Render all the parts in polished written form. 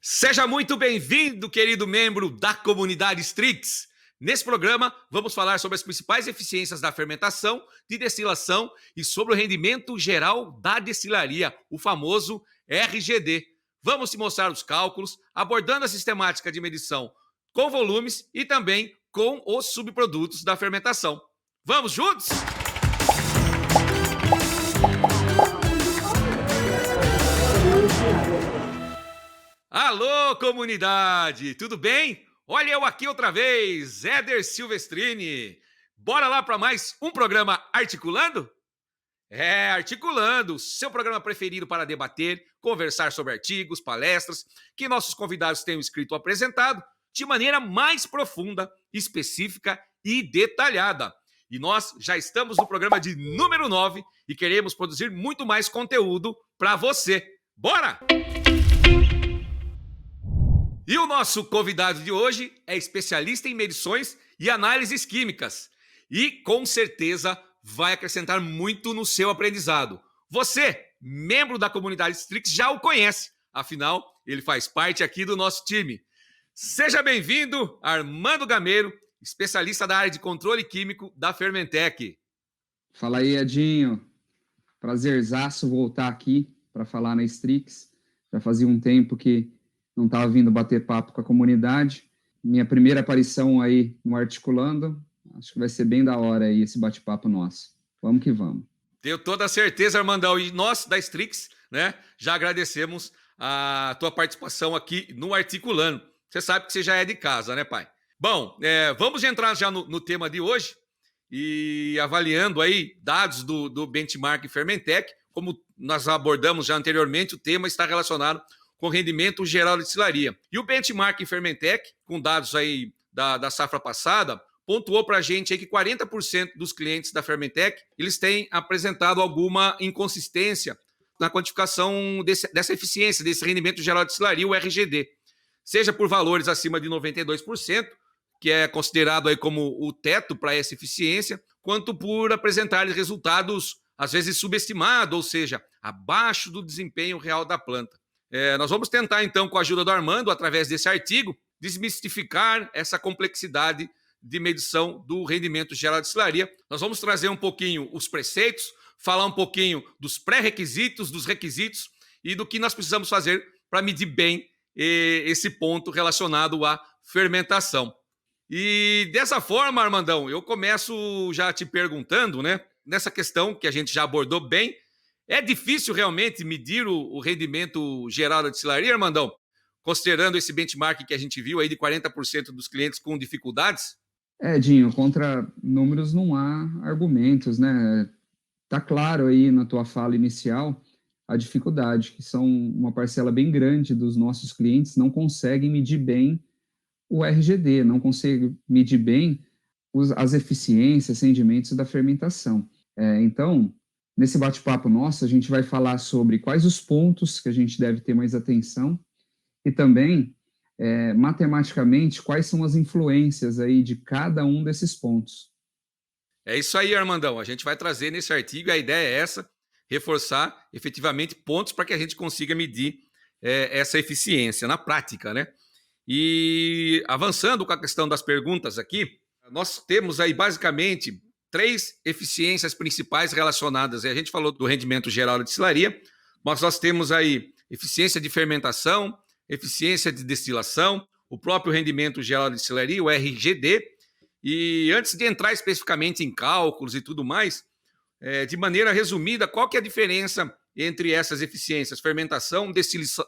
Seja muito bem-vindo, querido membro da comunidade Strix. Nesse programa, vamos falar sobre as principais eficiências da fermentação, de destilação e sobre o rendimento geral da destilaria, o famoso RGD. Vamos te mostrar os cálculos, abordando a sistemática de medição com volumes e também com os subprodutos da fermentação. Vamos juntos? Alô, comunidade! Tudo bem? Olha eu aqui outra vez, Éder Silvestrini. Bora lá para mais um programa Articulando? Articulando, seu programa preferido para debater, conversar sobre artigos, palestras, que nossos convidados tenham escrito ou apresentado de maneira mais profunda, específica e detalhada. E nós já estamos no programa de número 9 e queremos produzir muito mais conteúdo para você. Bora! E o nosso convidado de hoje é especialista em medições e análises químicas e, com certeza, vai acrescentar muito no seu aprendizado. Você, membro da comunidade Strix, já o conhece, afinal, ele faz parte aqui do nosso time. Seja bem-vindo, Armando Gameiro, especialista da área de controle químico da Fermentec. Fala aí, Edinho. Prazerzaço voltar aqui para falar na Strix. Já fazia um tempo que não estava vindo bater papo com a comunidade. Minha primeira aparição aí no Articulando. Acho que vai ser bem da hora aí esse bate-papo nosso. Vamos que vamos. Tenho toda a certeza, Armandão. E nós, da Strix, né, já agradecemos a tua participação aqui no Articulando. Você sabe que você já é de casa, né, pai? Bom, vamos entrar já no tema de hoje e avaliando aí dados do Benchmark Fermentec. Como nós abordamos já anteriormente, o tema está relacionado com rendimento geral de destilaria. E o Benchmark Fermentec, com dados aí da safra passada, pontuou para a gente aí que 40% dos clientes da Fermentec, eles têm apresentado alguma inconsistência na quantificação dessa eficiência, desse rendimento geral de destilaria, o RGD. Seja por valores acima de 92%, que é considerado aí como o teto para essa eficiência, quanto por apresentar resultados, às vezes, subestimados, ou seja, abaixo do desempenho real da planta. Nós vamos tentar, então, com a ajuda do Armando, através desse artigo, desmistificar essa complexidade de medição do rendimento geral de destilaria. Nós vamos trazer um pouquinho os preceitos, falar um pouquinho dos pré-requisitos, dos requisitos e do que nós precisamos fazer para medir bem esse ponto relacionado à fermentação. E dessa forma, Armandão, eu começo já te perguntando, né, nessa questão que a gente já abordou bem. É difícil realmente medir o rendimento geral da destilaria, Armandão? Considerando esse benchmark que a gente viu aí de 40% dos clientes com dificuldades? Dinho, contra números não há argumentos, né? Tá claro aí na tua fala inicial a dificuldade, que são uma parcela bem grande dos nossos clientes não conseguem medir bem o RGD, não conseguem medir bem as eficiências, rendimentos da fermentação. Então, nesse bate-papo nosso, a gente vai falar sobre quais os pontos que a gente deve ter mais atenção e também, matematicamente, quais são as influências aí de cada um desses pontos. É isso aí, Armandão. A gente vai trazer nesse artigo, a ideia é essa, reforçar efetivamente pontos para que a gente consiga medir essa eficiência na prática, né? E avançando com a questão das perguntas aqui, nós temos aí basicamente 3 eficiências principais relacionadas. A gente falou do rendimento geral da destilaria, mas nós temos aí eficiência de fermentação, eficiência de destilação, o próprio rendimento geral da destilaria, o RGD. E antes de entrar especificamente em cálculos e tudo mais, de maneira resumida, qual que é a diferença entre essas eficiências? Fermentação,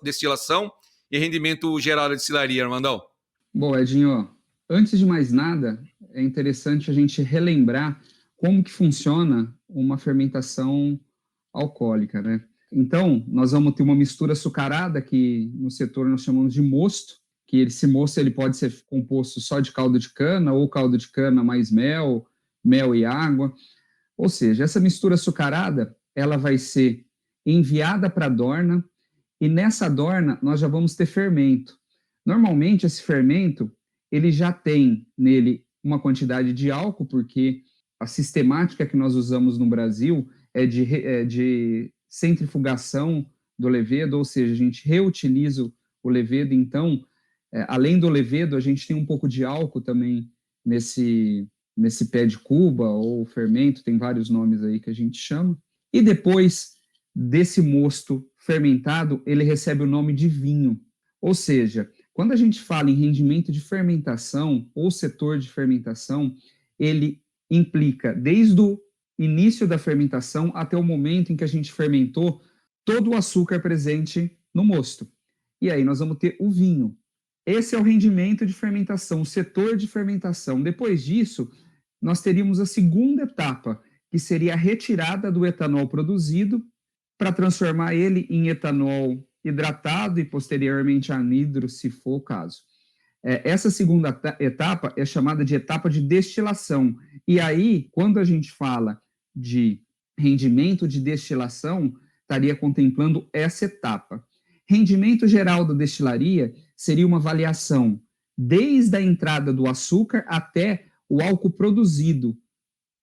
destilação e rendimento geral da destilaria, Armandão? Bom, Edinho, antes de mais nada, é interessante a gente relembrar como que funciona uma fermentação alcoólica, né? Então, nós vamos ter uma mistura açucarada, que no setor nós chamamos de mosto, que esse mosto ele pode ser composto só de caldo de cana, ou caldo de cana mais mel, mel e água. Ou seja, essa mistura açucarada, ela vai ser enviada para a dorna, e nessa dorna nós já vamos ter fermento. Normalmente, esse fermento, ele já tem nele uma quantidade de álcool, porque a sistemática que nós usamos no Brasil é de centrifugação do levedo, ou seja, a gente reutiliza O levedo, então, além do levedo, a gente tem um pouco de álcool também nesse pé de cuba ou fermento, tem vários nomes aí que a gente chama. E depois desse mosto fermentado, ele recebe o nome de vinho. Ou seja, quando a gente fala em rendimento de fermentação ou setor de fermentação, ele implica desde o início da fermentação até o momento em que a gente fermentou todo o açúcar presente no mosto. E aí nós vamos ter o vinho. Esse é o rendimento de fermentação, o setor de fermentação. Depois disso, nós teríamos a segunda etapa, que seria a retirada do etanol produzido para transformar ele em etanol hidratado e posteriormente anidro, se for o caso. Essa segunda etapa é chamada de etapa de destilação. E aí, quando a gente fala de rendimento de destilação, estaria contemplando essa etapa. Rendimento geral da destilaria seria uma avaliação desde a entrada do açúcar até o álcool produzido,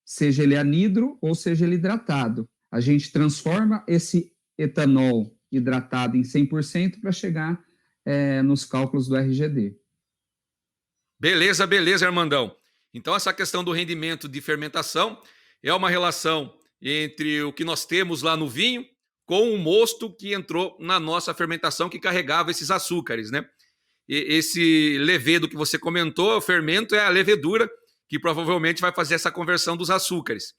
seja ele anidro ou seja ele hidratado. A gente transforma esse etanol hidratado em 100% para chegar nos cálculos do RGD. Beleza, Armandão. Então, essa questão do rendimento de fermentação é uma relação entre o que nós temos lá no vinho com o mosto que entrou na nossa fermentação, que carregava esses açúcares, né? E esse levedo que você comentou, o fermento, é a levedura que provavelmente vai fazer essa conversão dos açúcares.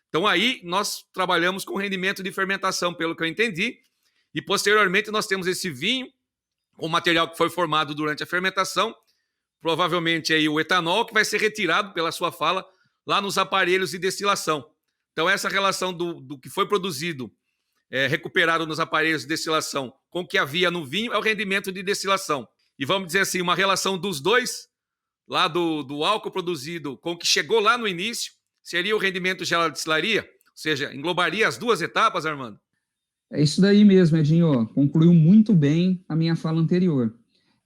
Então, aí nós trabalhamos com rendimento de fermentação, pelo que eu entendi, e posteriormente nós temos esse vinho, o material que foi formado durante a fermentação, provavelmente aí o etanol, que vai ser retirado, pela sua fala, lá nos aparelhos de destilação. Então, essa relação do que foi produzido, recuperado nos aparelhos de destilação, com o que havia no vinho, é o rendimento de destilação. E vamos dizer assim, uma relação dos dois, lá do álcool produzido com o que chegou lá no início, seria o rendimento geral da destilaria? Ou seja, englobaria as duas etapas, Armando? É isso daí mesmo, Edinho. Concluiu muito bem a minha fala anterior.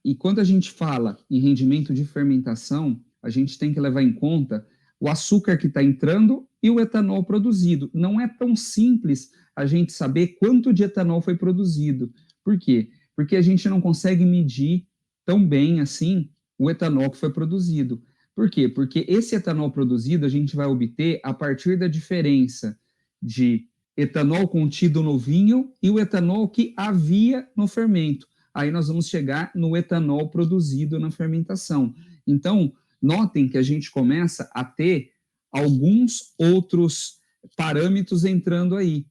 E quando a gente fala em rendimento de fermentação, a gente tem que levar em conta o açúcar que está entrando e o etanol produzido. Não é tão simples a gente saber quanto de etanol foi produzido. Por quê? Porque a gente não consegue medir tão bem assim o etanol que foi produzido. Por quê? Porque esse etanol produzido a gente vai obter a partir da diferença de etanol contido no vinho e o etanol que havia no fermento. Aí nós vamos chegar no etanol produzido na fermentação. Então, notem que a gente começa a ter alguns outros parâmetros entrando aí.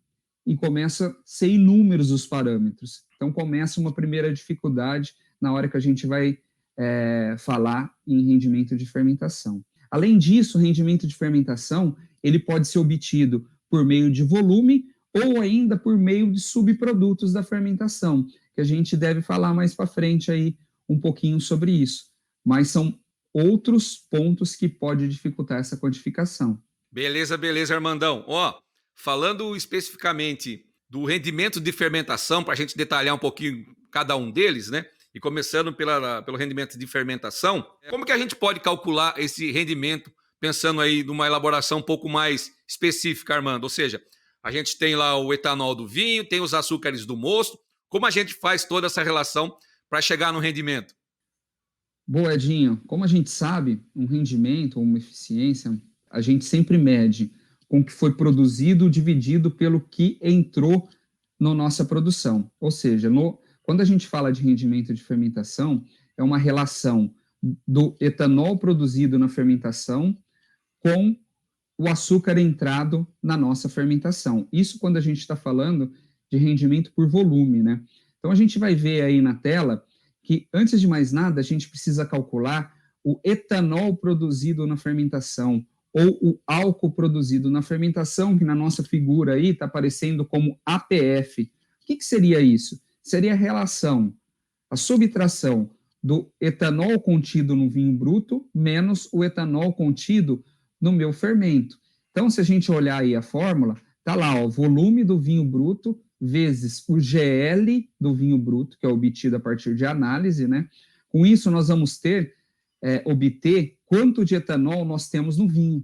E começa a ser inúmeros os parâmetros. Então, começa uma primeira dificuldade na hora que a gente vai falar em rendimento de fermentação. Além disso, o rendimento de fermentação ele pode ser obtido por meio de volume ou ainda por meio de subprodutos da fermentação, que a gente deve falar mais para frente aí um pouquinho sobre isso. Mas são outros pontos que podem dificultar essa quantificação. Beleza, Armandão. Falando especificamente do rendimento de fermentação, para a gente detalhar um pouquinho cada um deles, né? E começando pelo rendimento de fermentação, como que a gente pode calcular esse rendimento, pensando aí numa elaboração um pouco mais específica, Armando? Ou seja, a gente tem lá o etanol do vinho, tem os açúcares do mosto. Como a gente faz toda essa relação para chegar no rendimento? Boa, Edinho. Como a gente sabe, um rendimento ou uma eficiência, a gente sempre mede com o que foi produzido dividido pelo que entrou na nossa produção. Ou seja, quando a gente fala de rendimento de fermentação, é uma relação do etanol produzido na fermentação com o açúcar entrado na nossa fermentação. Isso quando a gente está falando de rendimento por volume, né? Então, a gente vai ver aí na tela que, antes de mais nada, a gente precisa calcular o etanol produzido na fermentação ou o álcool produzido na fermentação, que na nossa figura aí está aparecendo como APF. O que seria isso? Seria a relação, a subtração do etanol contido no vinho bruto menos o etanol contido no meu fermento. Então, se a gente olhar aí a fórmula, está lá, o volume do vinho bruto vezes o GL do vinho bruto, que é obtido a partir de análise, né? Com isso, nós vamos obter quanto de etanol nós temos no vinho.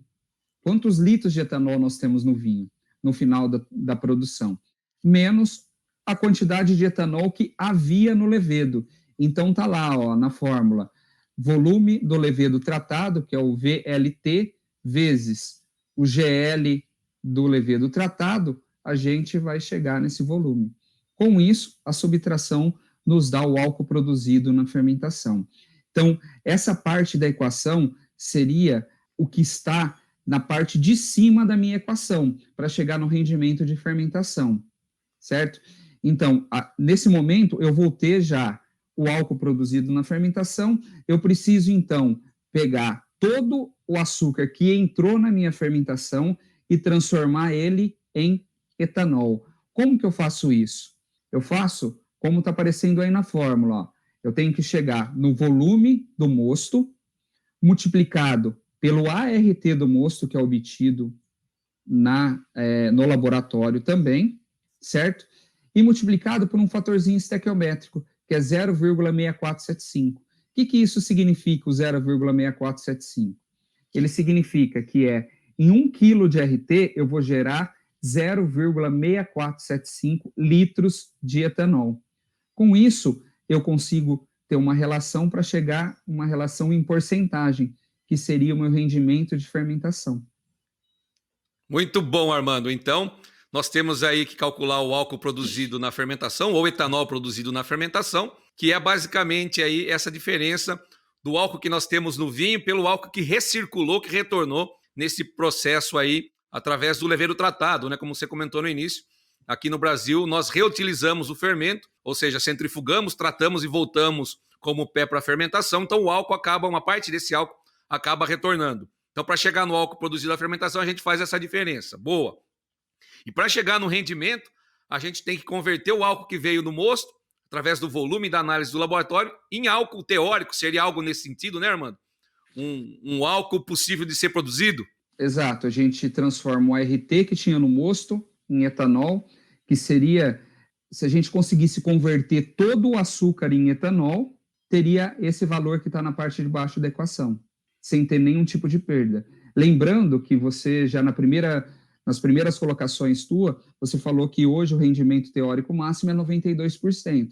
Quantos litros de etanol nós temos no vinho, no final da produção. Menos a quantidade de etanol que havia no levedo. Então tá lá, ó, na fórmula, volume do levedo tratado, que é o VLT, vezes o GL do levedo tratado, a gente vai chegar nesse volume. Com isso, a subtração nos dá o álcool produzido na fermentação. Então, essa parte da equação seria o que está na parte de cima da minha equação, para chegar no rendimento de fermentação, certo? Então, nesse momento, eu vou ter já o álcool produzido na fermentação, eu preciso, então, pegar todo o açúcar que entrou na minha fermentação e transformar ele em etanol. Como que eu faço isso? Eu faço como está aparecendo aí na fórmula, ó. Eu tenho que chegar no volume do mosto, multiplicado pelo ART do mosto, que é obtido no laboratório também, certo? E multiplicado por um fatorzinho estequiométrico, que é 0,6475. O que isso significa, o 0,6475? Ele significa que em 1 kg de RT, eu vou gerar 0,6475 litros de etanol. Com isso, eu consigo ter uma relação para chegar a uma relação em porcentagem, que seria o meu rendimento de fermentação. Muito bom, Armando. Então, nós temos aí que calcular o álcool produzido na fermentação, ou etanol produzido na fermentação, que é basicamente aí essa diferença do álcool que nós temos no vinho pelo álcool que recirculou, que retornou nesse processo aí, através do levedo tratado, né? Como você comentou no início. Aqui no Brasil, nós reutilizamos o fermento, ou seja, centrifugamos, tratamos e voltamos como pé para a fermentação. Então, o álcool uma parte desse álcool acaba retornando. Então, para chegar no álcool produzido na fermentação, a gente faz essa diferença. Boa. E para chegar no rendimento, a gente tem que converter o álcool que veio no mosto, através do volume da análise do laboratório, em álcool teórico. Seria algo nesse sentido, né, Armando? Um álcool possível de ser produzido? Exato. A gente transforma o ART que tinha no mosto em etanol, que seria, se a gente conseguisse converter todo o açúcar em etanol, teria esse valor que está na parte de baixo da equação, sem ter nenhum tipo de perda. Lembrando que você já nas primeiras colocações você falou que hoje o rendimento teórico máximo é 92%.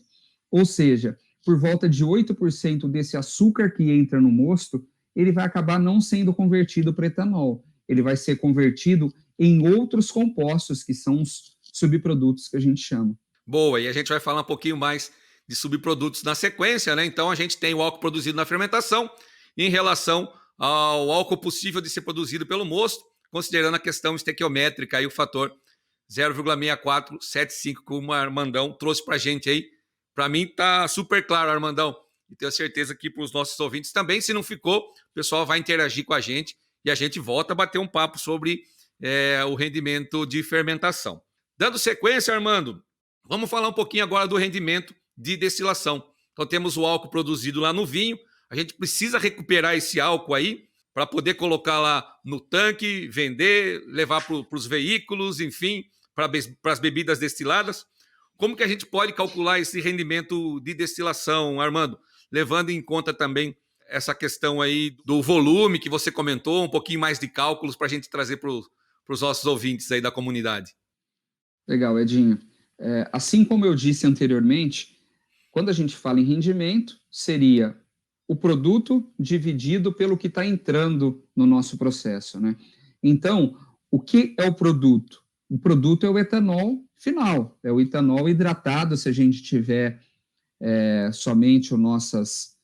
Ou seja, por volta de 8% desse açúcar que entra no mosto, ele vai acabar não sendo convertido para etanol. Ele vai ser convertido em outros compostos, que são os subprodutos que a gente chama. Boa, e a gente vai falar um pouquinho mais de subprodutos na sequência, né? Então, a gente tem o álcool produzido na fermentação em relação ao álcool possível de ser produzido pelo mosto, considerando a questão estequiométrica e o fator 0,6475 que o Armandão trouxe para a gente aí. Para mim tá super claro, Armandão, e tenho certeza que para os nossos ouvintes também. Se não ficou, o pessoal vai interagir com a gente e a gente volta a bater um papo sobre o rendimento de fermentação. Dando sequência, Armando, vamos falar um pouquinho agora do rendimento de destilação. Então temos o álcool produzido lá no vinho, a gente precisa recuperar esse álcool aí para poder colocar lá no tanque, vender, levar para os veículos, enfim, para as bebidas destiladas. Como que a gente pode calcular esse rendimento de destilação, Armando? Levando em conta também essa questão aí do volume que você comentou, um pouquinho mais de cálculos para a gente trazer para os nossos ouvintes aí da comunidade. Legal, Edinho. Assim como eu disse anteriormente, quando a gente fala em rendimento, seria o produto dividido pelo que está entrando no nosso processo, né? Então, o que é o produto? O produto é o etanol final, é o etanol hidratado, se a gente tiver somente as nossas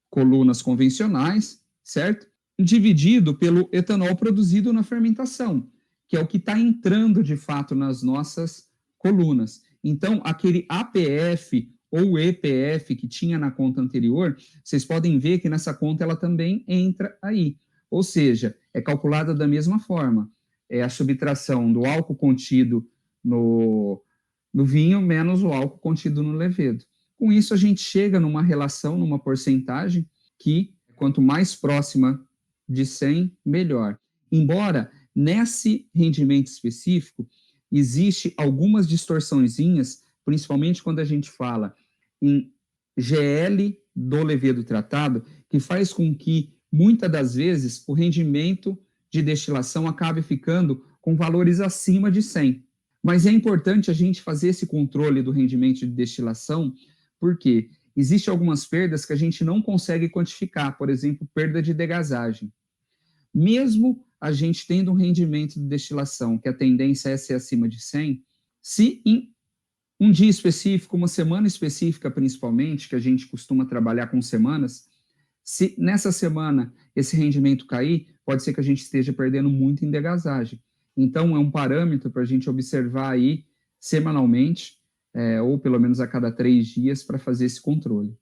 colunas convencionais, certo? Dividido pelo etanol produzido na fermentação, que é o que está entrando de fato nas nossas colunas. Então, aquele APF ou EPF que tinha na conta anterior, vocês podem ver que nessa conta ela também entra aí. Ou seja, é calculada da mesma forma. É a subtração do álcool contido no vinho menos o álcool contido no levedo. Com isso, a gente chega numa relação, numa porcentagem que, quanto mais próxima de 100, melhor. Embora, nesse rendimento específico, existe algumas distorçõezinhas, principalmente quando a gente fala em GL do levedo tratado, que faz com que, muitas das vezes, o rendimento de destilação acabe ficando com valores acima de 100. Mas é importante a gente fazer esse controle do rendimento de destilação, porque existem algumas perdas que a gente não consegue quantificar, por exemplo, perda de degasagem. Mesmo a gente tendo um rendimento de destilação, que a tendência é ser acima de 100, se em um dia específico, uma semana específica principalmente, que a gente costuma trabalhar com semanas, se nessa semana esse rendimento cair, pode ser que a gente esteja perdendo muito em degasagem. Então, é um parâmetro para a gente observar aí semanalmente, ou pelo menos a cada 3 dias, para fazer esse controle.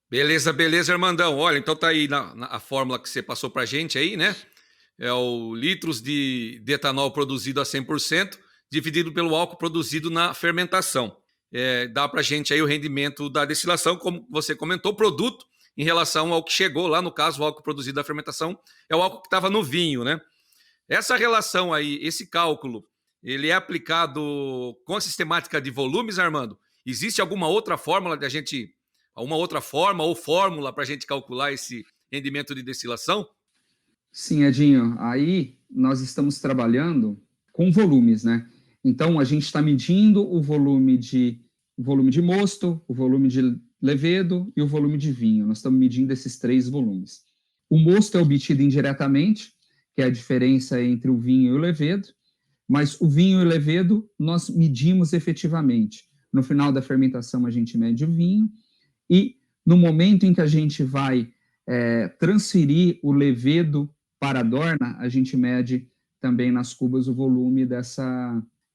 Beleza, beleza, Armandão. Olha, então tá aí a fórmula que você passou para a gente aí, né? É o litros de etanol produzido a 100%, dividido pelo álcool produzido na fermentação. Dá para a gente aí o rendimento da destilação, como você comentou, produto em relação ao que chegou lá, no caso, o álcool produzido da fermentação é o álcool que estava no vinho, né? Essa relação aí, esse cálculo, ele é aplicado com a sistemática de volumes, Armando? Existe alguma outra fórmula de a gente, alguma outra forma ou fórmula para a gente calcular esse rendimento de destilação? Sim, Edinho, aí nós estamos trabalhando com volumes, né? Então, a gente está medindo o volume de mosto, o volume de levedo e o volume de vinho. Nós estamos medindo esses 3 volumes. O mosto é obtido indiretamente, que é a diferença entre o vinho e o levedo, mas o vinho e o levedo nós medimos efetivamente. No final da fermentação, a gente mede o vinho e no momento em que a gente vai transferir o levedo para a dorna, a gente mede também nas cubas o volume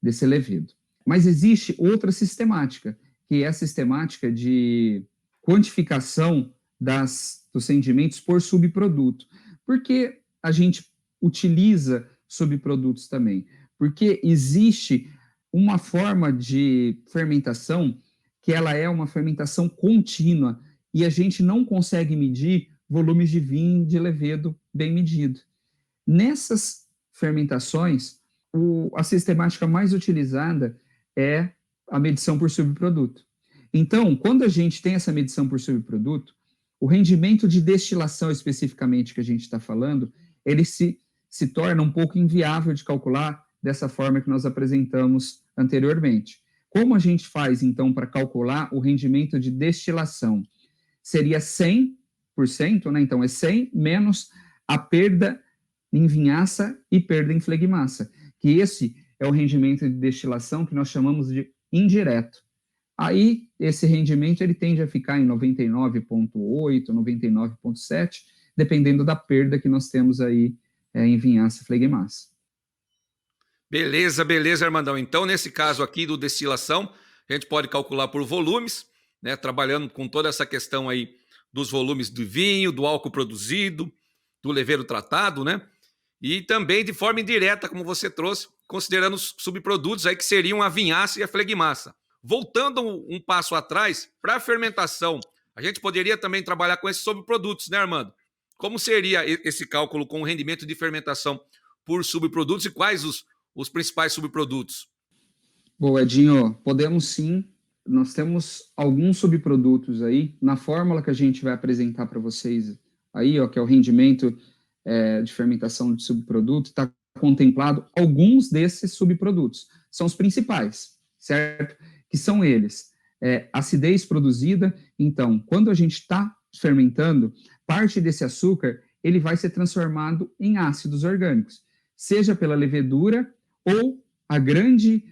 desse levedo. Mas existe outra sistemática, que é a sistemática de quantificação dos rendimentos por subproduto. Por que a gente utiliza subprodutos também? Porque existe uma forma de fermentação que ela é uma fermentação contínua e a gente não consegue medir volumes de vinho de levedo bem medido. Nessas fermentações, a sistemática mais utilizada é a medição por subproduto. Então, quando a gente tem essa medição por subproduto, o rendimento de destilação especificamente que a gente está falando, ele se torna um pouco inviável de calcular dessa forma que nós apresentamos anteriormente. Como a gente faz, então, para calcular o rendimento de destilação? Seria 100%, né? Então, é 100 menos a perda em vinhaça e perda em flegmassa, que esse é o rendimento de destilação que nós chamamos de indireto. Aí, esse rendimento ele tende a ficar em 99,8, 99,7, dependendo da perda que nós temos aí em vinhaça e flegmassa. Beleza, beleza, Armandão. Então, nesse caso aqui do destilação, a gente pode calcular por volumes, né? Trabalhando com toda essa questão aí dos volumes do vinho, do álcool produzido, do levedo tratado, né? E também de forma indireta, como você trouxe, considerando os subprodutos aí que seriam a vinhaça e a flegmassa. Voltando um passo atrás, para a fermentação, a gente poderia também trabalhar com esses subprodutos, né, Armando? Como seria esse cálculo com o rendimento de fermentação por subprodutos e quais os principais subprodutos? Bom, Edinho, podemos sim. Nós temos alguns subprodutos aí, na fórmula que a gente vai apresentar para vocês aí, ó, que é o rendimento de fermentação de subproduto, está contemplado alguns desses subprodutos. São os principais, certo? Que são eles. Acidez produzida, então, quando a gente está fermentando, parte desse açúcar, ele vai ser transformado em ácidos orgânicos, seja pela levedura ou a grande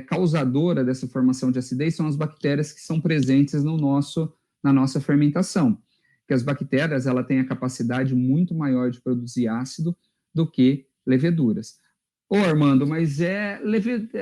causadora dessa formação de acidez são as bactérias que são presentes na nossa fermentação. Que as bactérias ela têm a capacidade muito maior de produzir ácido do que leveduras. Ô, Armando, mas é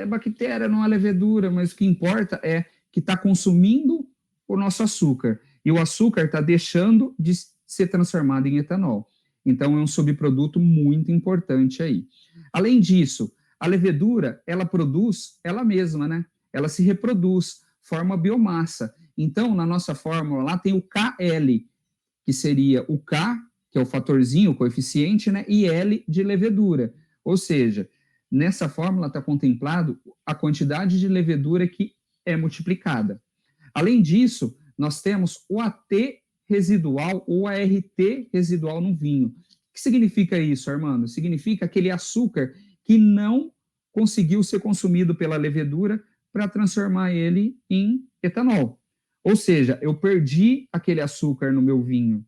bactéria, não é levedura, mas o que importa é que está consumindo o nosso açúcar. E o açúcar está deixando de ser transformado em etanol. Então, é um subproduto muito importante aí. Além disso, a levedura, ela produz ela mesma, né? Ela se reproduz, forma biomassa. Então, na nossa fórmula lá tem o KL, que seria o K, que é o fatorzinho, o coeficiente, né? E L de levedura. Ou seja, nessa fórmula está contemplado a quantidade de levedura que é multiplicada. Além disso, nós temos o AT residual ou ART residual no vinho. O que significa isso, Armando? Significa aquele açúcar que não conseguiu ser consumido pela levedura para transformar ele em etanol. Ou seja, eu perdi aquele açúcar no meu vinho.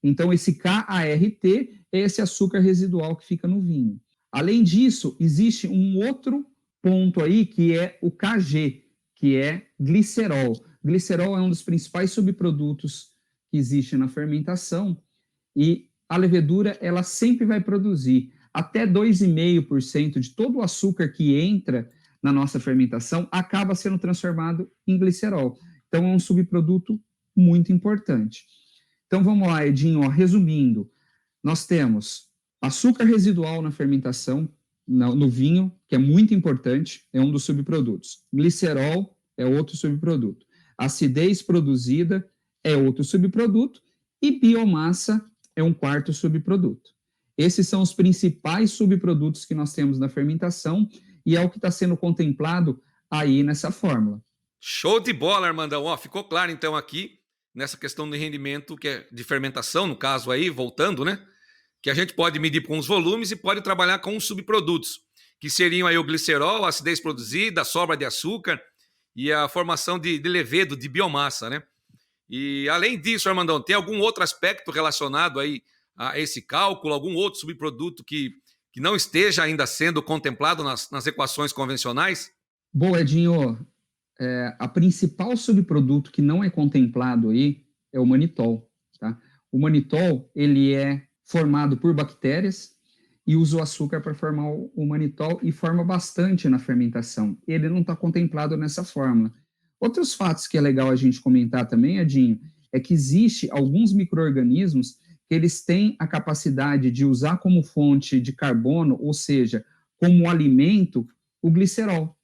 Então, esse KART é esse açúcar residual que fica no vinho. Além disso, existe um outro ponto aí que é o KG, que é glicerol. Glicerol é um dos principais subprodutos que existe na fermentação e a levedura ela sempre vai produzir até 2,5% de todo o açúcar que entra na nossa fermentação acaba sendo transformado em glicerol. Então, é um subproduto muito importante. Então, vamos lá, Edinho, ó, resumindo, nós temos açúcar residual na fermentação, no vinho, que é muito importante, é um dos subprodutos. Glicerol é outro subproduto. Acidez produzida é outro subproduto. E biomassa é um quarto subproduto. Esses são os principais subprodutos que nós temos na fermentação e é o que está sendo contemplado aí nessa fórmula. Show de bola, Armandão. Ó, ficou claro então aqui nessa questão de rendimento que é de fermentação, no caso aí, voltando, né? Que a gente pode medir com os volumes e pode trabalhar com os subprodutos, que seriam aí o glicerol, a acidez produzida, a sobra de açúcar e a formação de levedo, de biomassa, né? E além disso, Armandão, tem algum outro aspecto relacionado aí a esse cálculo, algum outro subproduto que não esteja ainda sendo contemplado nas equações convencionais? Bom, Edinho, a principal subproduto que não é contemplado aí é o manitol, tá? O manitol, ele é formado por bactérias e usa o açúcar para formar o manitol e forma bastante na fermentação. Ele não está contemplado nessa fórmula. Outros fatos que é legal a gente comentar também, Edinho, é que existe alguns micro-organismos que eles têm a capacidade de usar como fonte de carbono, ou seja, como alimento, o glicerol.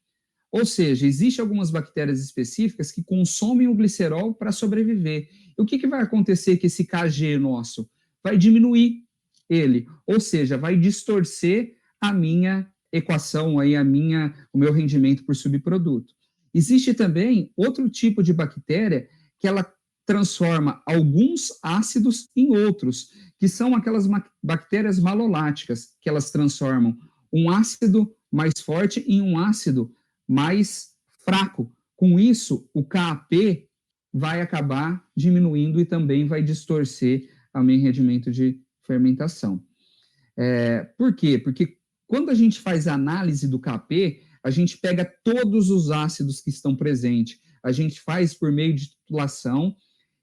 Ou seja, existem algumas bactérias específicas que consomem o glicerol para sobreviver. E o que vai acontecer com esse KG nosso? Vai diminuir ele, ou seja, vai distorcer a minha equação, aí, o meu rendimento por subproduto. Existe também outro tipo de bactéria que ela transforma alguns ácidos em outros, que são aquelas bactérias maloláticas, que elas transformam um ácido mais forte em um ácido mais fraco. Com isso, o KAP vai acabar diminuindo e também vai distorcer o meu rendimento de fermentação. Por quê? Porque quando a gente faz a análise do KAP, a gente pega todos os ácidos que estão presentes, a gente faz por meio de titulação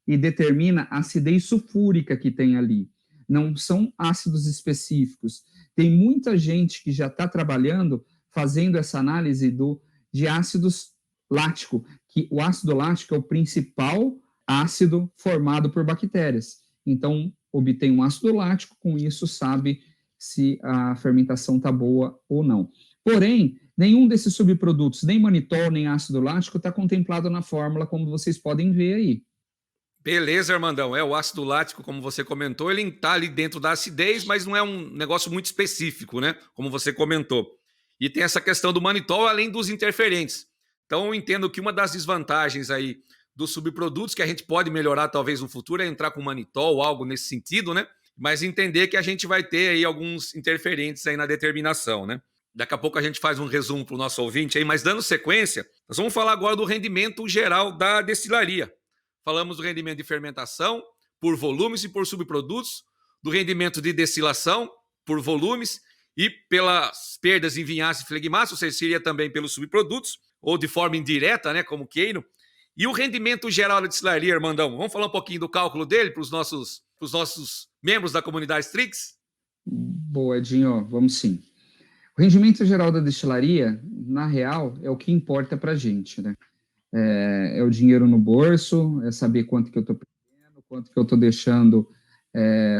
e determina a acidez sulfúrica que tem ali. Não são ácidos específicos. Tem muita gente que já está trabalhando fazendo essa análise de ácidos lático, que o ácido lático é o principal ácido formado por bactérias. Então, obtém um ácido lático, com isso sabe se a fermentação está boa ou não. Porém, nenhum desses subprodutos, nem manitol, nem ácido lático, está contemplado na fórmula, como vocês podem ver aí. Beleza, Armandão. O ácido lático, como você comentou, ele está ali dentro da acidez, mas não é um negócio muito específico, né? Como você comentou. E tem essa questão do manitol, além dos interferentes. Então, eu entendo que uma das desvantagens aí dos subprodutos que a gente pode melhorar talvez no futuro é entrar com manitol ou algo nesse sentido, né? Mas entender que a gente vai ter aí alguns interferentes aí na determinação, né? Daqui a pouco a gente faz um resumo para o nosso ouvinte aí, mas dando sequência, nós vamos falar agora do rendimento geral da destilaria. Falamos do rendimento de fermentação por volumes e por subprodutos, do rendimento de destilação por volumes e pelas perdas em vinhaça e flegmaça, ou seja, seria também pelos subprodutos, ou de forma indireta, né, como queiram. E o rendimento geral da destilaria, Armandão, vamos falar um pouquinho do cálculo dele para os nossos membros da comunidade Strix? Boa, Edinho, vamos sim. O rendimento geral da destilaria, na real, é o que importa para a gente, né? É o dinheiro no bolso, é saber quanto que eu estou perdendo, quanto que eu estou deixando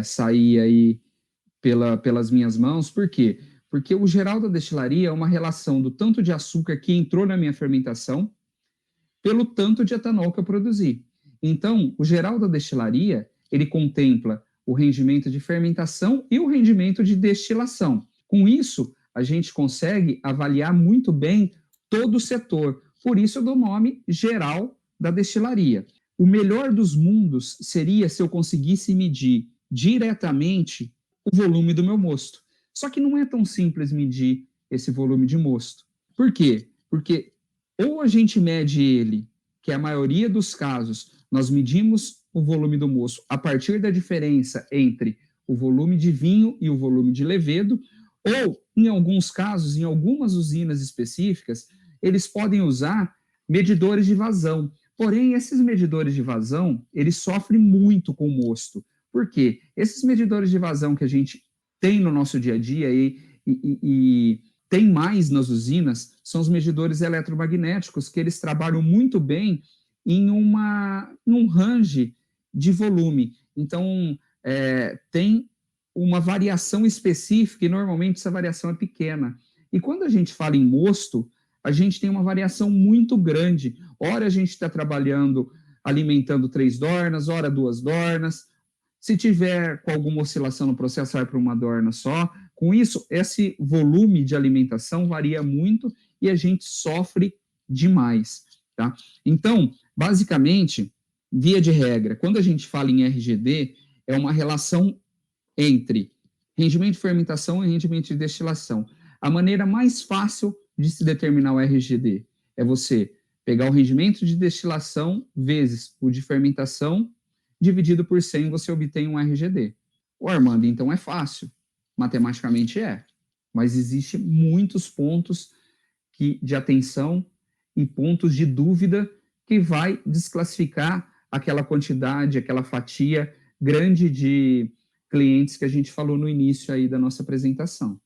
sair aí pelas minhas mãos. Por quê? Porque o geral da destilaria é uma relação do tanto de açúcar que entrou na minha fermentação pelo tanto de etanol que eu produzi. Então, o geral da destilaria, ele contempla o rendimento de fermentação e o rendimento de destilação. Com isso, a gente consegue avaliar muito bem todo o setor. Por isso eu dou o nome geral da destilaria. O melhor dos mundos seria se eu conseguisse medir diretamente o volume do meu mosto. Só que não é tão simples medir esse volume de mosto. Por quê? Porque ou a gente mede ele que a maioria dos casos nós medimos o volume do mosto a partir da diferença entre o volume de vinho e o volume de levedo, ou, em alguns casos, em algumas usinas específicas, eles podem usar medidores de vazão. Porém, esses medidores de vazão, eles sofrem muito com o mosto. Por quê? Esses medidores de vazão que a gente tem no nosso dia a dia e tem mais nas usinas, são os medidores eletromagnéticos, que eles trabalham muito bem em um range de volume. Então, tem uma variação específica e normalmente essa variação é pequena. E quando a gente fala em mosto, a gente tem uma variação muito grande. Ora a gente está trabalhando, alimentando 3 dornas, ora 2 dornas. Se tiver com alguma oscilação no processo, vai para uma dorna só. Com isso, esse volume de alimentação varia muito e a gente sofre demais, tá? Então, basicamente, via de regra, quando a gente fala em RGD, é uma relação entre rendimento de fermentação e rendimento de destilação. A maneira mais fácil de se determinar o RGD é você pegar o rendimento de destilação vezes o de fermentação, dividido por 100, você obtém um RGD. O Armando, então, é fácil. Matematicamente é. Mas existem muitos pontos de atenção e pontos de dúvida que vai desclassificar aquela quantidade, aquela fatia grande de clientes que a gente falou no início aí da nossa apresentação.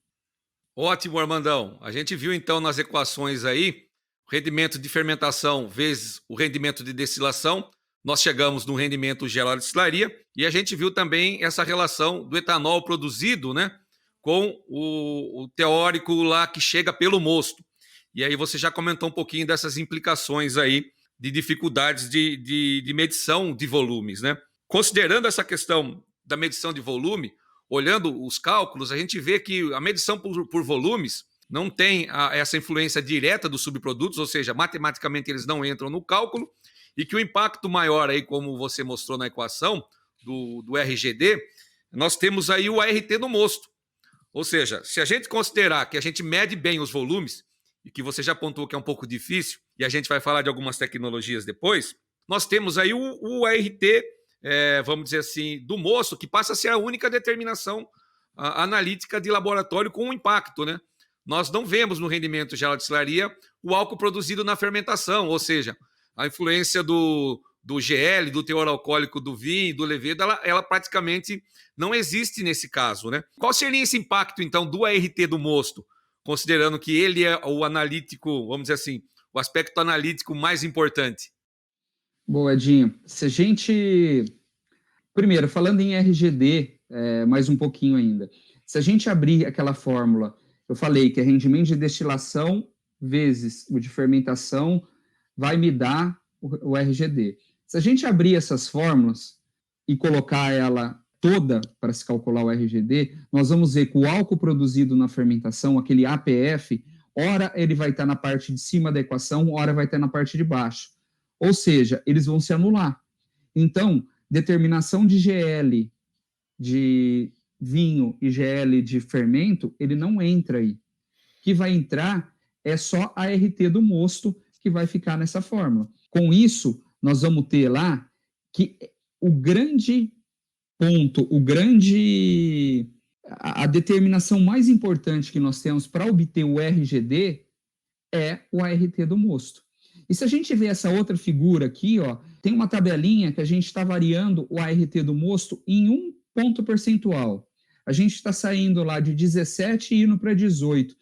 Ótimo, Armandão. A gente viu então nas equações aí, o rendimento de fermentação vezes o rendimento de destilação, nós chegamos no rendimento geral da destilaria, e a gente viu também essa relação do etanol produzido, né, com o teórico lá que chega pelo mosto. E aí você já comentou um pouquinho dessas implicações aí de dificuldades de medição de volumes, né? Considerando essa questão da medição de volume, olhando os cálculos, a gente vê que a medição por volumes não tem essa influência direta dos subprodutos, ou seja, matematicamente eles não entram no cálculo, e que o impacto maior aí, como você mostrou na equação do RGD, nós temos aí o ART do mosto. Ou seja, se a gente considerar que a gente mede bem os volumes, e que você já apontou que é um pouco difícil, e a gente vai falar de algumas tecnologias depois, nós temos aí o ART, vamos dizer assim, do mosto, que passa a ser a única determinação analítica de laboratório com impacto, né? Nós não vemos no rendimento geral de destilaria o álcool produzido na fermentação, ou seja, a influência do GL, do teor alcoólico do vinho, do levedo, ela praticamente não existe nesse caso, né? Qual seria esse impacto, então, do ART do mosto, considerando que ele é o analítico, vamos dizer assim, o aspecto analítico mais importante? Boa, Edinho. Se a gente... Primeiro, falando em RGD, mais um pouquinho ainda. Se a gente abrir aquela fórmula, eu falei que é rendimento de destilação vezes o de fermentação vai me dar o RGD. Se a gente abrir essas fórmulas e colocar ela toda para se calcular o RGD, nós vamos ver que o álcool produzido na fermentação, aquele APF, ora ele vai estar na parte de cima da equação, ora vai estar na parte de baixo. Ou seja, eles vão se anular. Então, determinação de GL de vinho e GL de fermento, ele não entra aí. O que vai entrar é só a RT do mosto que vai ficar nessa fórmula. Com isso, nós vamos ter lá que o grande ponto, a determinação mais importante que nós temos para obter o RGD é o ART do mosto. E se a gente ver essa outra figura aqui, ó, tem uma tabelinha que a gente está variando o ART do mosto em 1 ponto percentual. A gente está saindo lá de 17 e indo para 18.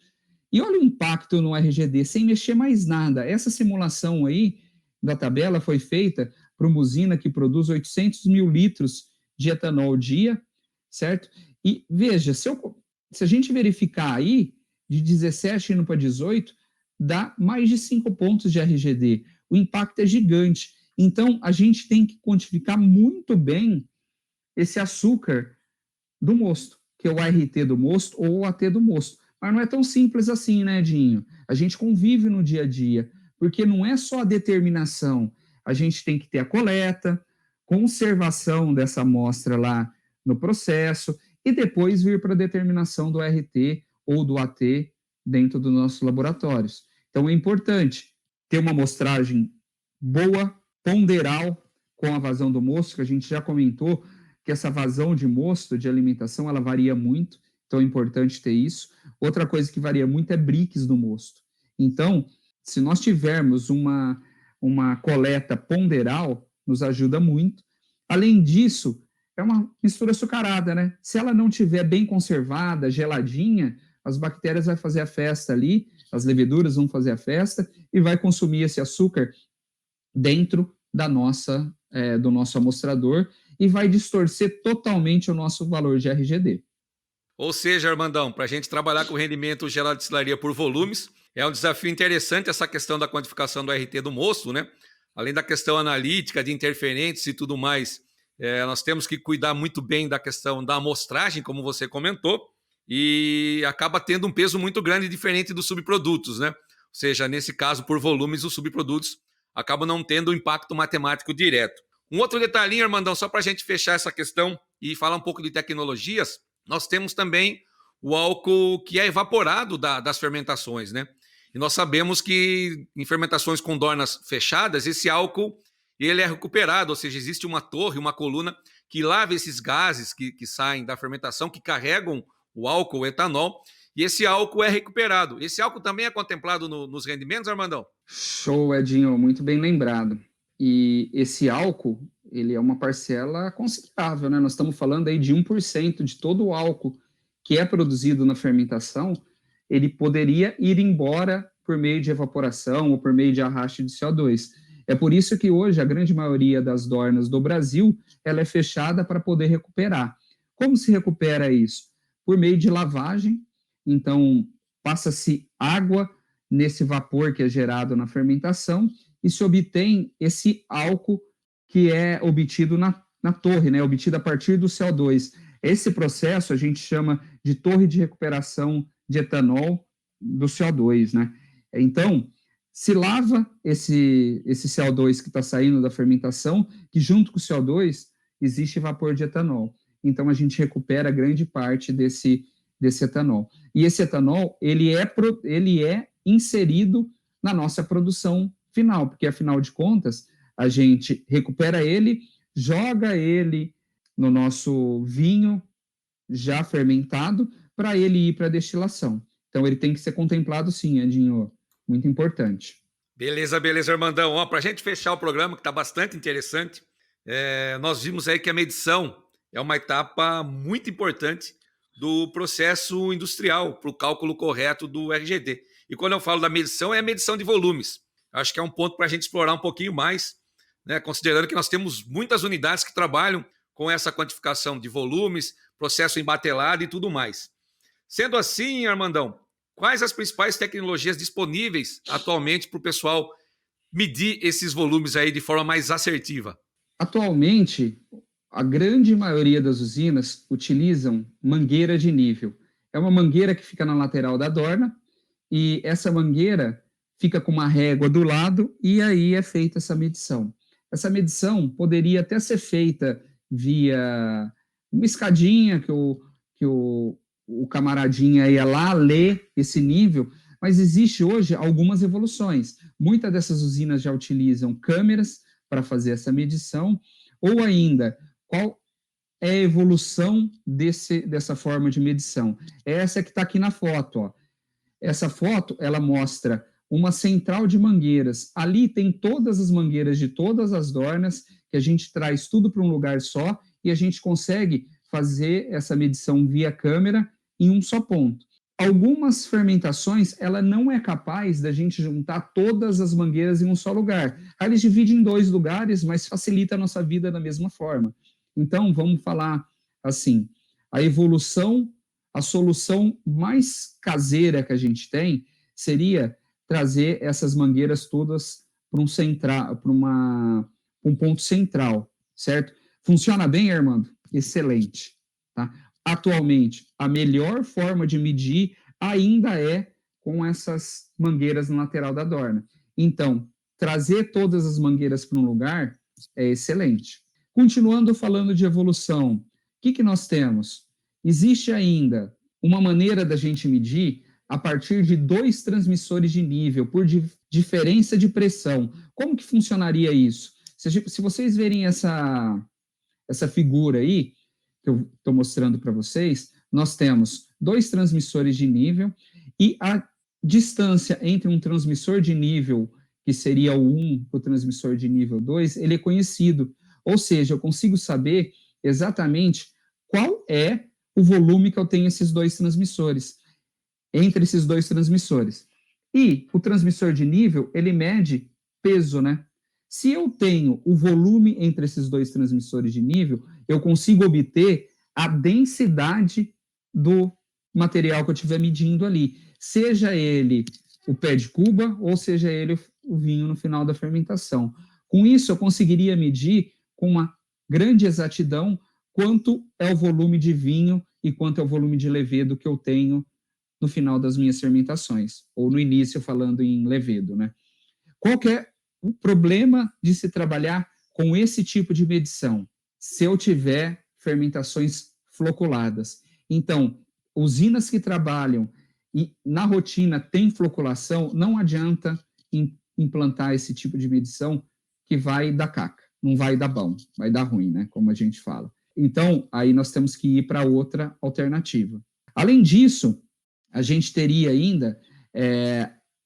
E olha o impacto no RGD, sem mexer mais nada. Essa simulação aí da tabela foi feita para uma usina que produz 800 mil litros de etanol ao dia, certo? E veja, se a gente verificar aí, de 17 indo para 18, dá mais de 5 pontos de RGD. O impacto é gigante. Então, a gente tem que quantificar muito bem esse açúcar do mosto, que é o ART do mosto ou o AT do mosto. Mas não é tão simples assim, né, Dinho? A gente convive no dia a dia, porque não é só a determinação. A gente tem que ter a coleta, conservação dessa amostra lá no processo e depois vir para a determinação do RT ou do AT dentro dos nossos laboratórios. Então, é importante ter uma amostragem boa, ponderal com a vazão do mosto, que a gente já comentou que essa vazão de mosto, de alimentação, ela varia muito, então é importante ter isso. Outra coisa que varia muito é Brix do mosto. Então, se nós tivermos uma coleta ponderal, nos ajuda muito. Além disso, é uma mistura açucarada, né? Se ela não tiver bem conservada, geladinha, as bactérias vão fazer a festa ali, as leveduras vão fazer a festa e vai consumir esse açúcar dentro do nosso amostrador e vai distorcer totalmente o nosso valor de RGD. Ou seja, Armandão, para a gente trabalhar com rendimento geral de destilaria por volumes, é um desafio interessante essa questão da quantificação do RT do mosto, né? Além da questão analítica, de interferentes e tudo mais, nós temos que cuidar muito bem da questão da amostragem, como você comentou, e acaba tendo um peso muito grande diferente dos subprodutos, né? Ou seja, nesse caso, por volumes, os subprodutos acabam não tendo um impacto matemático direto. Um outro detalhinho, Armandão, só para a gente fechar essa questão e falar um pouco de tecnologias, nós temos também o álcool que é evaporado das fermentações, né? E nós sabemos que em fermentações com dornas fechadas, esse álcool ele é recuperado, ou seja, existe uma torre, uma coluna que lava esses gases que saem da fermentação, que carregam o álcool, o etanol, e esse álcool é recuperado. Esse álcool também é contemplado nos rendimentos, Armandão? Show, Edinho, muito bem lembrado. E esse álcool, ele é uma parcela considerável, né? Nós estamos falando aí de 1% de todo o álcool que é produzido na fermentação, ele poderia ir embora por meio de evaporação ou por meio de arraste de CO2. É por isso que hoje a grande maioria das dornas do Brasil, ela é fechada para poder recuperar. Como se recupera isso? Por meio de lavagem, então passa-se água nesse vapor que é gerado na fermentação e se obtém esse álcool que é obtido na torre, né, obtido a partir do CO2. Esse processo a gente chama de torre de recuperação de etanol do CO2, né? Então, se lava esse CO2 que está saindo da fermentação, que junto com o CO2 existe vapor de etanol. Então, a gente recupera grande parte desse etanol. E esse etanol, ele é inserido na nossa produção final, porque, afinal de contas, a gente recupera ele, joga ele no nosso vinho já fermentado para ele ir para a destilação. Então, ele tem que ser contemplado sim, Edinho. Muito importante. Beleza, Armandão. Para a gente fechar o programa, que está bastante interessante, nós vimos aí que a medição é uma etapa muito importante do processo industrial para o cálculo correto do RGD. E quando eu falo da medição, é a medição de volumes. Acho que é um ponto para a gente explorar um pouquinho mais, né, considerando que nós temos muitas unidades que trabalham com essa quantificação de volumes, processo embatelado e tudo mais. Sendo assim, Armandão, quais as principais tecnologias disponíveis atualmente para o pessoal medir esses volumes aí de forma mais assertiva? Atualmente, a grande maioria das usinas utilizam mangueira de nível. É uma mangueira que fica na lateral da dorna e essa mangueira fica com uma régua do lado e aí é feita essa medição. Essa medição poderia até ser feita via uma escadinha que o camaradinha ia lá ler esse nível, mas existe hoje algumas evoluções. Muitas dessas usinas já utilizam câmeras para fazer essa medição, ou ainda, qual é a evolução dessa forma de medição? Essa que está aqui na foto. Ó. Essa foto, ela mostra uma central de mangueiras. Ali tem todas as mangueiras de todas as dornas, que a gente traz tudo para um lugar só, e a gente consegue fazer essa medição via câmera em um só ponto. Algumas fermentações, ela não é capaz da gente juntar todas as mangueiras em um só lugar. Aí eles dividem em 2 lugares, mas facilita a nossa vida da mesma forma. Então, vamos falar assim, a evolução, a solução mais caseira que a gente tem seria trazer essas mangueiras todas para um ponto central, certo? Funciona bem, Armando? Excelente. Tá? Atualmente, a melhor forma de medir ainda é com essas mangueiras na lateral da dorna. Então, trazer todas as mangueiras para um lugar é excelente. Continuando falando de evolução, o que nós temos? Existe ainda uma maneira da gente medir a partir de 2 transmissores de nível, por diferença de pressão. Como que funcionaria isso? Se vocês verem essa figura aí, que eu estou mostrando para vocês, nós temos 2 transmissores de nível e a distância entre um transmissor de nível, que seria o 1, para o transmissor de nível 2, ele é conhecido. Ou seja, eu consigo saber exatamente qual é o volume que eu tenho entre esses dois transmissores. E o transmissor de nível, ele mede peso, né? Se eu tenho o volume entre esses 2 transmissores de nível, eu consigo obter a densidade do material que eu estiver medindo ali, seja ele o pé de cuba ou seja ele o vinho no final da fermentação. Com isso, eu conseguiria medir com uma grande exatidão quanto é o volume de vinho e quanto é o volume de levedo que eu tenho no final das minhas fermentações, ou no início falando em levedo, né? Qual que é o problema de se trabalhar com esse tipo de medição? Se eu tiver fermentações floculadas. Então, usinas que trabalham e na rotina tem floculação, não adianta implantar esse tipo de medição que vai dar caca, não vai dar bom, vai dar ruim, né? Como a gente fala. Então, aí nós temos que ir para outra alternativa. Além disso, a gente teria ainda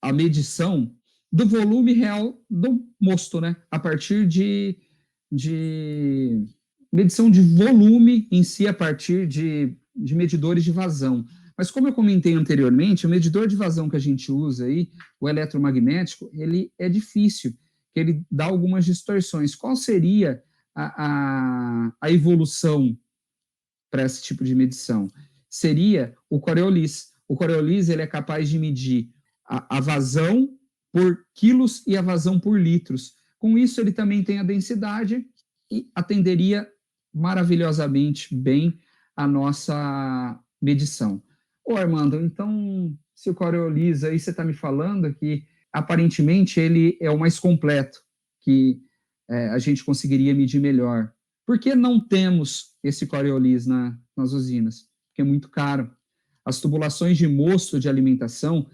a medição do volume real do mosto, né? A partir de medição de volume em si, a partir de medidores de vazão. Mas como eu comentei anteriormente, o medidor de vazão que a gente usa aí, o eletromagnético, ele é difícil, que ele dá algumas distorções. Qual seria a evolução para esse tipo de medição? Seria o Coriolis. O Coriolis ele é capaz de medir a vazão por quilos e a vazão por litros. Com isso, ele também tem a densidade e atenderia maravilhosamente bem a nossa medição. Ô, Armando, então, se o Coriolis aí você está me falando que aparentemente ele é o mais completo, que a gente conseguiria medir melhor. Por que não temos esse Coriolis nas usinas? Porque é muito caro. As tubulações de mosto de alimentação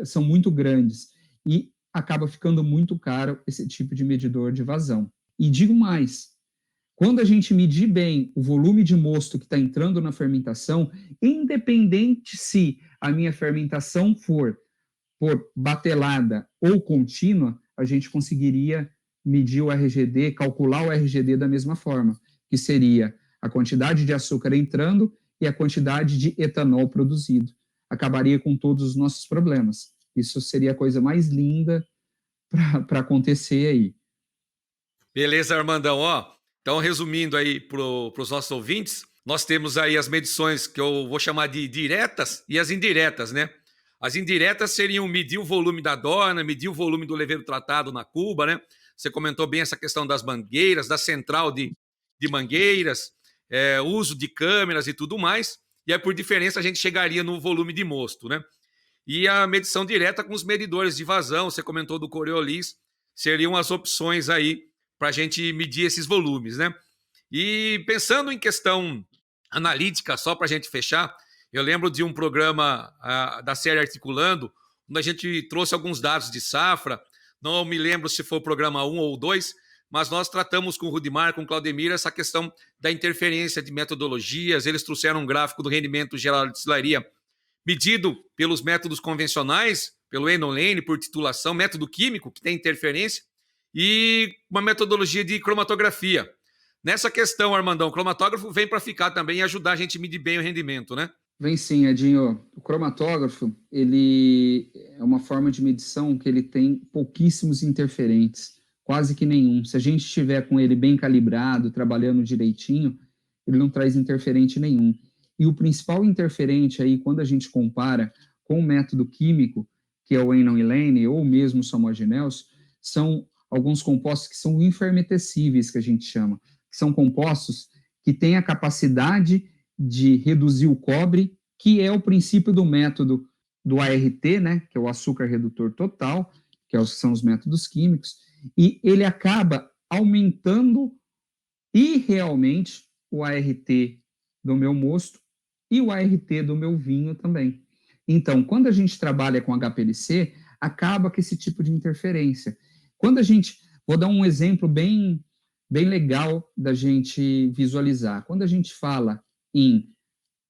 são muito grandes e acaba ficando muito caro esse tipo de medidor de vazão. E digo mais, quando a gente medir bem o volume de mosto que está entrando na fermentação, independente se a minha fermentação for por batelada ou contínua, a gente conseguiria medir o RGD, calcular o RGD da mesma forma, que seria a quantidade de açúcar entrando e a quantidade de etanol produzido. Acabaria com todos os nossos problemas. Isso seria a coisa mais linda para acontecer aí. Beleza, Armandão. Ó, então, resumindo aí para os nossos ouvintes, nós temos aí as medições que eu vou chamar de diretas e as indiretas, né? As indiretas seriam medir o volume da dona, medir o volume do levedo tratado na cuba, né? Você comentou bem essa questão das mangueiras, da central de mangueiras, uso de câmeras e tudo mais. E aí, por diferença, a gente chegaria no volume de mosto, né? E a medição direta com os medidores de vazão, você comentou do Coriolis, seriam as opções aí para a gente medir esses volumes, né? E pensando em questão analítica, só para a gente fechar, eu lembro de um programa da série Articulando, onde a gente trouxe alguns dados de safra, não me lembro se foi o programa 1 ou 2, mas nós tratamos com o Rudimar, com o Claudemir, essa questão da interferência de metodologias. Eles trouxeram um gráfico do rendimento geral de destilaria medido pelos métodos convencionais, pelo Enolane, por titulação, método químico, que tem interferência, e uma metodologia de cromatografia. Nessa questão, Armandão, o cromatógrafo vem para ficar também e ajudar a gente a medir bem o rendimento, né? Vem sim, Edinho. O cromatógrafo, ele é uma forma de medição que ele tem pouquíssimos interferentes, quase que nenhum. Se a gente estiver com ele bem calibrado, trabalhando direitinho, ele não traz interferente nenhum. E o principal interferente aí, quando a gente compara com o método químico, que é o Enolane ou mesmo o Somogeneos, são alguns compostos que são infermentecíveis, que a gente chama, que são compostos que têm a capacidade de reduzir o cobre, que é o princípio do método do ART, né, que é o açúcar redutor total, que são os métodos químicos, e ele acaba aumentando irrealmente o ART do meu mosto e o ART do meu vinho também. Então, quando a gente trabalha com HPLC, acaba com esse tipo de interferência. Quando a gente... Vou dar um exemplo bem legal da gente visualizar. Quando a gente fala em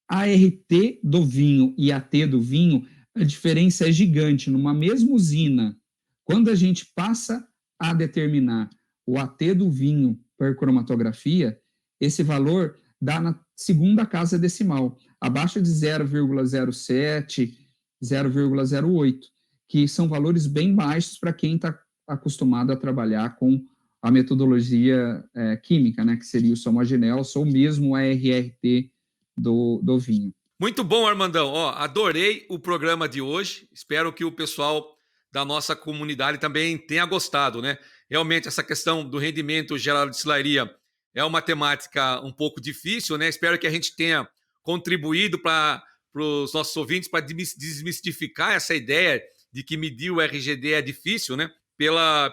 ART do vinho e AT do vinho, a diferença é gigante. Numa mesma usina, quando a gente passa a determinar o AT do vinho por cromatografia, esse valor dá na segunda casa decimal, abaixo de 0,07, 0,08, que são valores bem baixos para quem está acostumado a trabalhar com a metodologia química, né, que seria o Somogenels ou mesmo a RRT do vinho. Muito bom, Armandão. Ó, adorei o programa de hoje. Espero que o pessoal da nossa comunidade também tenha gostado, né? Realmente, essa questão do rendimento geral de destilaria é uma temática um pouco difícil, né? Espero que a gente tenha contribuído para os nossos ouvintes para desmistificar essa ideia de que medir o RGD é difícil, né?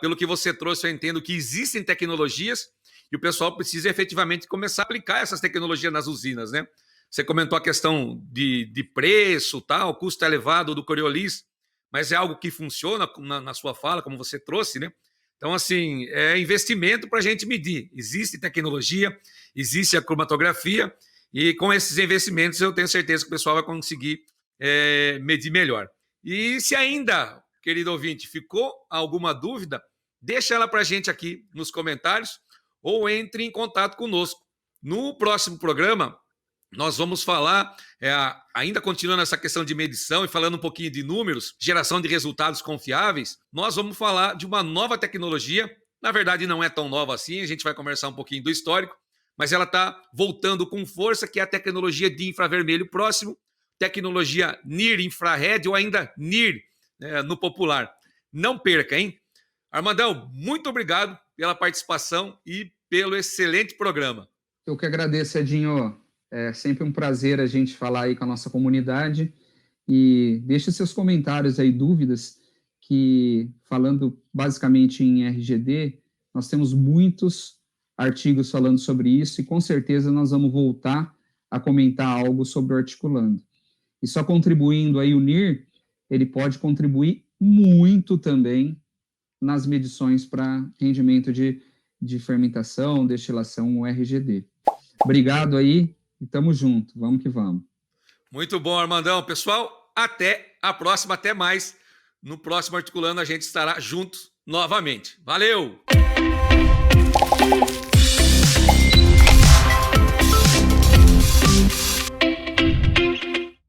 Pelo que você trouxe, eu entendo que existem tecnologias e o pessoal precisa efetivamente começar a aplicar essas tecnologias nas usinas, né? Você comentou a questão de preço, tal, custo elevado do Coriolis, mas é algo que funciona na sua fala, como você trouxe, né? Então, assim, é investimento para a gente medir. Existe tecnologia, existe a cromatografia, e com esses investimentos eu tenho certeza que o pessoal vai conseguir medir melhor. E se ainda, querido ouvinte, ficou alguma dúvida, deixa ela para a gente aqui nos comentários ou entre em contato conosco. No próximo programa, nós vamos falar, ainda continuando essa questão de medição e falando um pouquinho de números, geração de resultados confiáveis, nós vamos falar de uma nova tecnologia. Na verdade, não é tão nova assim, a gente vai conversar um pouquinho do histórico, mas ela está voltando com força, que é a tecnologia de infravermelho próximo, tecnologia NIR infrared ou ainda NIR, no popular. Não perca, hein? Armandão, muito obrigado pela participação e pelo excelente programa. Eu que agradeço, Edinho. É sempre um prazer a gente falar aí com a nossa comunidade e deixe seus comentários aí, dúvidas, que falando basicamente em RGD, nós temos muitos artigos falando sobre isso e com certeza nós vamos voltar a comentar algo sobre o articulando. E só contribuindo aí o NIR, ele pode contribuir muito também nas medições para rendimento de fermentação, destilação, o RGD. Obrigado aí. E tamo junto, vamos que vamos. Muito bom, Armandão. Pessoal, até a próxima, até mais. No próximo Articulando a gente estará juntos novamente. Valeu!